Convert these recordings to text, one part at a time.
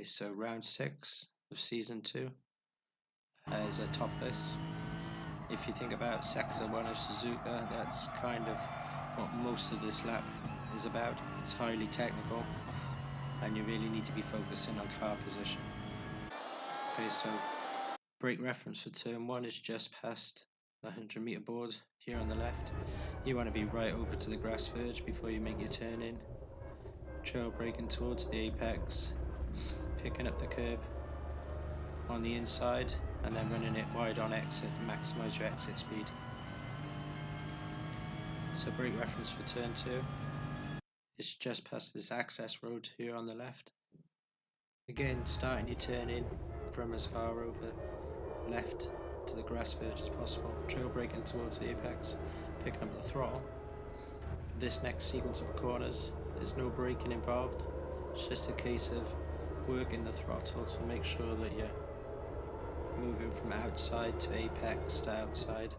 so round 6 of season 2 is Autopolis. If you think about sector 1 of Suzuka, that's kind of what most of this lap is about. It's highly technical and you really need to be focusing on car position. Okay, so brake reference for turn 1 is just past the 100-meter board here on the left. You want to be right over to the grass verge before you make your turn in. Trail braking towards the apex, picking up the curb on the inside and then running it wide on exit to maximise your exit speed. So brake reference for turn 2 is just past this access road here on the left. Again, starting your turn in from as far over left to the grass verge as possible. Trail braking towards the apex, picking up the throttle. For this next sequence of corners, there's no braking involved. It's just a case of working the throttle to make sure that you're moving from outside to apex to outside.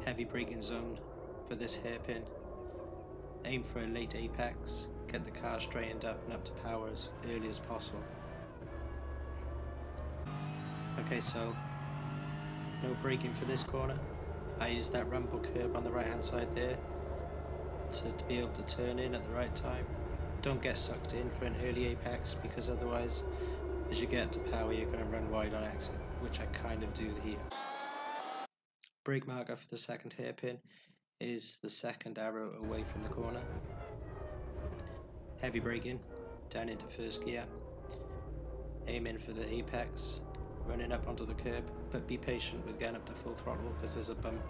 Heavy braking zone for this hairpin. Aim for a late apex, get the car straightened up and up to power as early as possible. Okay, so no braking for this corner. I use that rumble curb on the right hand side there to be able to turn in at the right time. Don't get sucked in for an early apex, because otherwise as you get up to power you're going to run wide on exit, which I kind of do here. Brake marker for the second hairpin is the second arrow away from the corner. Heavy braking down into first gear, aiming for the apex, running up onto the curb, but be patient with getting up to full throttle because there's a bump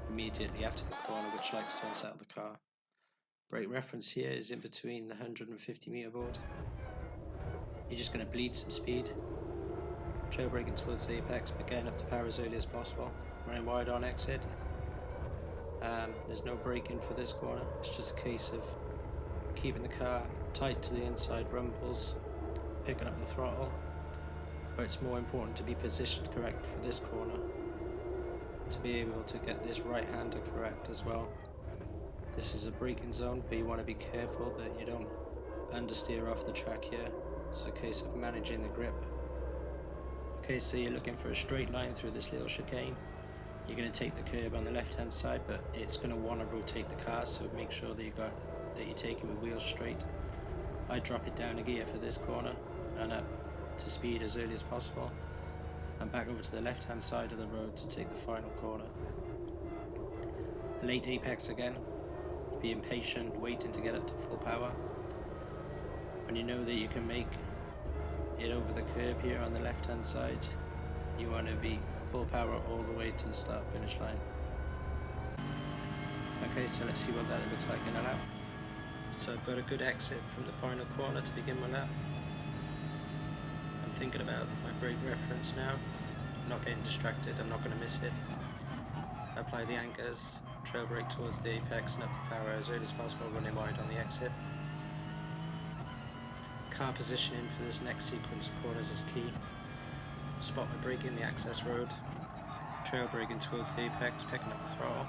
immediately after the corner which likes to unsettle the car. Brake reference here is in between the 150-meter board. You're just going to bleed some speed, trail braking towards the apex but getting up to power as early as possible, running wide on exit. There's no braking for this corner, it's just a case of keeping the car tight to the inside rumbles, picking up the throttle, but it's more important to be positioned correctly for this corner to be able to get this right hander correct as well. This is a braking zone, but you want to be careful that you don't understeer off the track here. It's a case of managing the grip. Okay, so you're looking for a straight line through this little chicane. You're going to take the curb on the left hand side, but it's going to want to rotate the car, so make sure that you take it with wheels straight. I drop it down a gear for this corner and up to speed as early as possible, and back over to the left hand side of the road to take the final corner. Late apex again, be impatient, waiting to get up to full power. When you know that you can make it over the curb here on the left hand side, you want to be full power all the way to the start finish line. Okay, so let's see what that looks like in a lap. So I've got a good exit from the final corner to begin my lap. I'm thinking about my brake reference now, I'm not getting distracted, I'm not going to miss it. Apply the anchors, trail brake towards the apex and up to power as early as possible, running wide on the exit. Car positioning for this next sequence of corners is key. Spot my brake in the access road, trail braking towards the apex, picking up the throttle,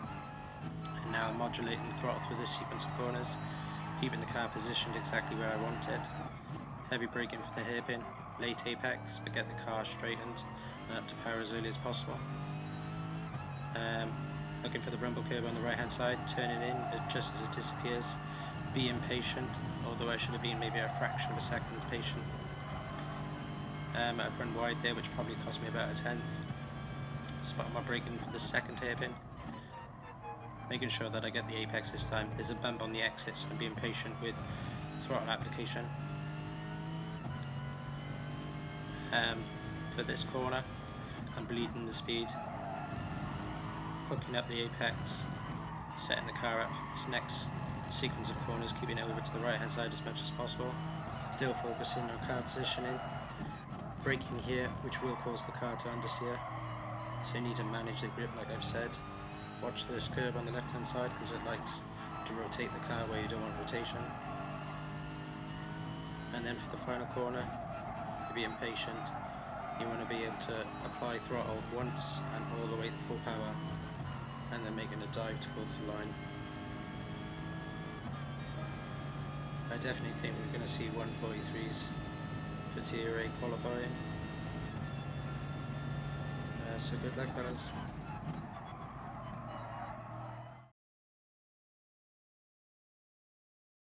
and now I'm modulating the throttle through this sequence of corners, keeping the car positioned exactly where I want it. Heavy braking for the hairpin, late apex, but get the car straightened and up to power as early as possible. Looking for the rumble curb on the right hand side, turning in just as it disappears. Be impatient, although I should have been maybe a fraction of a second patient. I've run wide there, which probably cost me about a tenth. Spot my braking for the second hairpin, making sure that I get the apex this time. There's a bump on the exit, so I'm being patient with throttle application. For this corner, I'm bleeding the speed, hooking up the apex, setting the car up for this next sequence of corners, keeping it over to the right hand side as much as possible. Still focusing on car positioning. Braking here, which will cause the car to understeer, so you need to manage the grip like I've said. Watch this curb on the left hand side because it likes to rotate the car where you don't want rotation. And then for the final corner, you be impatient. You want to be able to apply throttle once and all the way to full power, and then making a dive towards the line. I definitely think we're going to see 143s for Tier A qualifying. So good luck, fellas.